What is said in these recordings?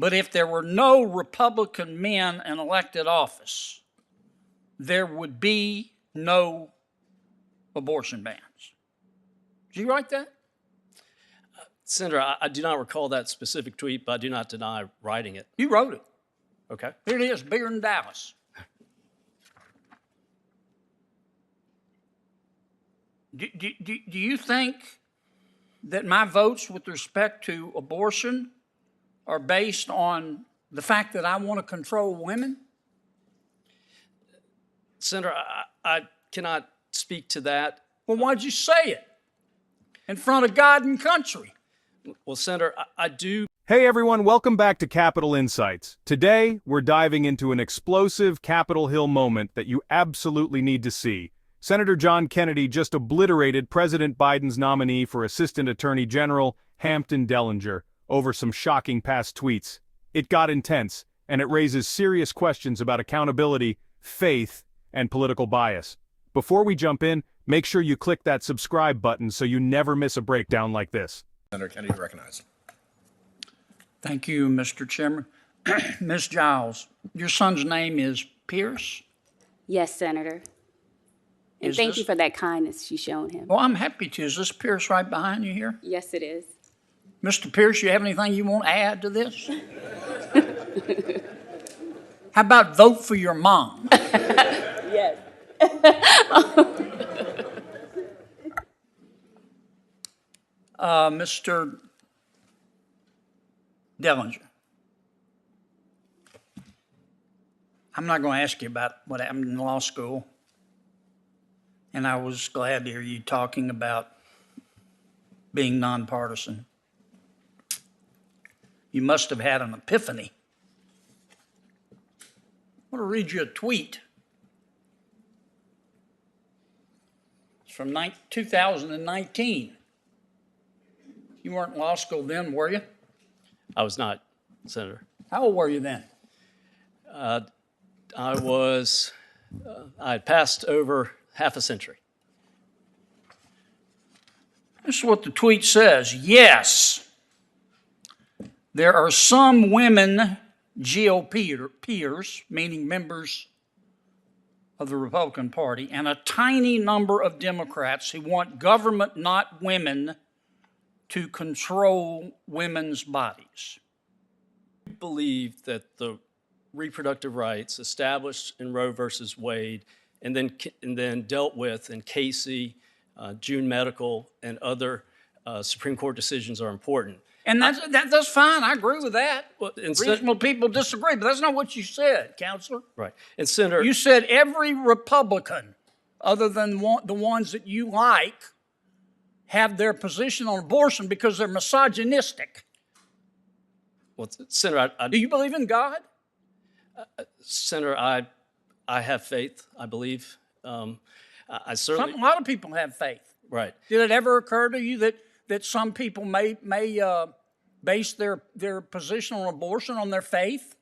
But if there were no Republican men in elected office, there would be no abortion bans. Did you write that? Senator, I do not recall that specific tweet, but I do not deny writing it. You wrote it. Okay. Here it is, bigger than Dallas. Do you think that my votes with respect to abortion are based on the fact that I want to control women? Senator, I cannot speak to that. Well, why'd you say it in front of God and country? Well, Senator, I do. Hey everyone, welcome back to Capitol Insights. Today, we're diving into an explosive Capitol Hill moment that you absolutely need to see. Senator John Kennedy just obliterated President Biden's nominee for Assistant Attorney General, Hampton Dellinger, over some shocking past tweets. It got intense, and it raises serious questions about accountability, faith, and political bias. Before we jump in, make sure you click that subscribe button so you never miss a breakdown like this. Senator Kennedy recognized. Thank you, Mr. Chairman. Ms. Giles, your son's name is Pierce? Yes, Senator. And thank you for that kindness you shown him. Well, I'm happy to. Is this Pierce right behind you here? Yes, it is. Mr. Pierce, you have anything you want to add to this? How about vote for your mom? Yes. Mr. Dellinger, I'm not going to ask you about what happened in law school. And I was glad to hear you talking about being nonpartisan. You must have had an epiphany. I want to read you a tweet. It's from 2019. You weren't in law school then, were you? I was not, Senator. How old were you then? I had passed over half a century. This is what the tweet says. Yes, there are some women GOP peers, meaning members of the Republican Party, and a tiny number of Democrats who want government, not women, to control women's bodies. I believe that the reproductive rights established in Roe versus Wade and then dealt with in Casey, June Medical, and other Supreme Court decisions are important. And that's fine. I agree with that. Well, reasonable people disagree, but that's not what you said, Counselor. Right. And Senator, you said every Republican, other than the ones that you like, have their position on abortion because they're misogynistic. well, Senator, Do you believe in God? Senator, I have faith. I believe. I certainly. A lot of people have faith. Right. Did it ever occur to you that some people may base their position on abortion on their faith?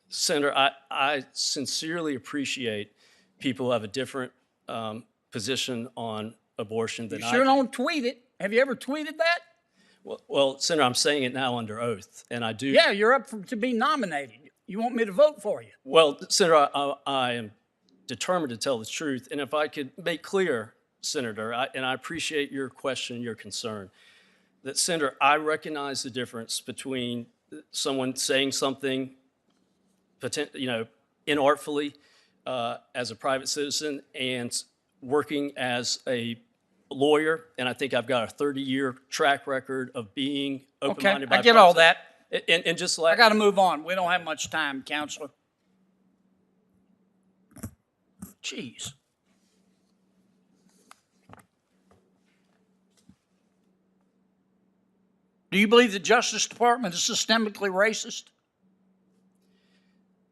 Senator, I sincerely appreciate people who have a different position on abortion than I do. Don't tweet it. Have you ever tweeted that? Well, Senator, I'm saying it now under oath, and I do. Yeah, you're up to be nominated. You want me to vote for you? Well, Senator, I am determined to tell the truth, and if I could make clear, Senator, and I appreciate your question, your concern, that, Senator, I recognize the difference between someone saying something, inartfully as a private citizen and working as a lawyer, and I think I've got a 30-year track record of being open-minded. Okay, I get all that. And just like I got to move on. We don't have much time, Counselor. Jeez. Do you believe the Justice Department is systemically racist?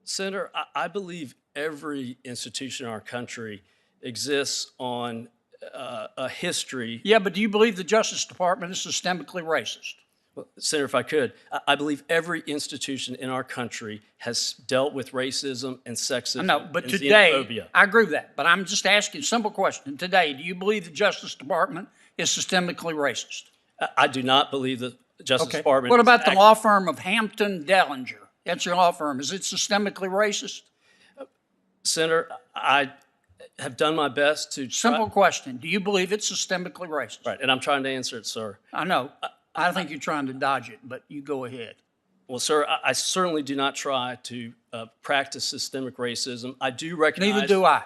Senator, I believe every institution in our country exists on a history. Yeah, but do you believe the Justice Department is systemically racist? Well, Senator, if I could, I believe every institution in our country has dealt with racism and sexism. No, but and today, xenophobia. I agree with that. But I'm just asking a simple question. Today, do you believe the Justice Department is systemically racist? I do not believe that Justice Okay. Department. What is about the act- law firm of Hampton Dellinger? That's your law firm. Is it systemically racist? Senator, I have done my best to try. Simple question. Do you believe it's systemically racist? Right, and I'm trying to answer it, sir. I know. I think you're trying to dodge it, but you go ahead. Well, sir, I certainly do not try to practice systemic racism. I do recognize. Neither do I.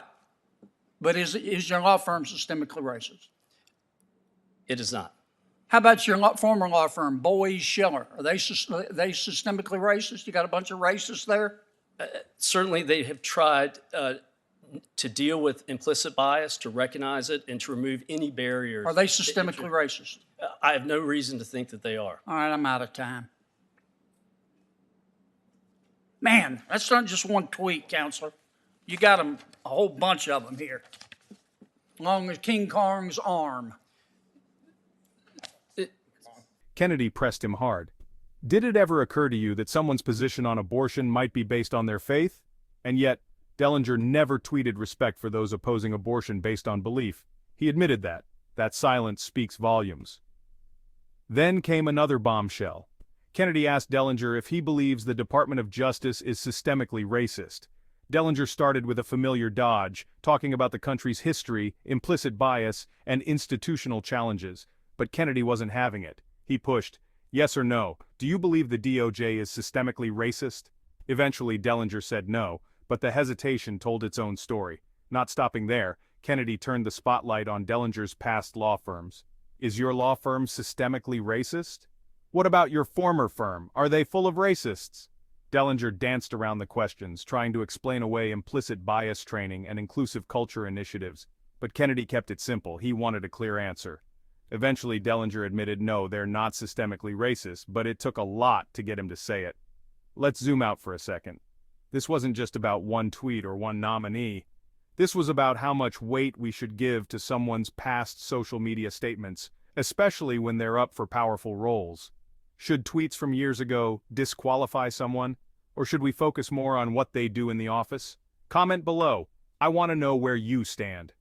But is your law firm systemically racist? It is not. How about your former law firm, Boies Schiller? Are they systemically racist? You got a bunch of racists there? Certainly, they have tried to deal with implicit bias, to recognize it, and to remove any barriers. Are they systemically racist? I have no reason to think that they are. All right, I'm out of time. Man, that's not just one tweet, Counselor. You got them, a whole bunch of them here. Long as King Kong's arm. Kennedy pressed him hard. Did it ever occur to you that someone's position on abortion might be based on their faith? And yet, Dellinger never tweeted respect for those opposing abortion based on belief. He admitted that. That silence speaks volumes. Then came another bombshell. Kennedy asked Dellinger if he believes the Department of Justice is systemically racist. Dellinger started with a familiar dodge, talking about the country's history, implicit bias, and institutional challenges. But Kennedy wasn't having it. He pushed, "Yes or no, do you believe the DOJ is systemically racist?" Eventually, Dellinger said no, but the hesitation told its own story. Not stopping there, Kennedy turned the spotlight on Dellinger's past law firms. Is your law firm systemically racist? What about your former firm? Are they full of racists? Dellinger danced around the questions, trying to explain away implicit bias training and inclusive culture initiatives. But Kennedy kept it simple. He wanted a clear answer. Eventually, Dellinger admitted no, they're not systemically racist, but it took a lot to get him to say it. Let's zoom out for a second. This wasn't just about one tweet or one nominee. This was about how much weight we should give to someone's past social media statements, especially when they're up for powerful roles. Should tweets from years ago disqualify someone, or should we focus more on what they do in the office? Comment below. I want to know where you stand.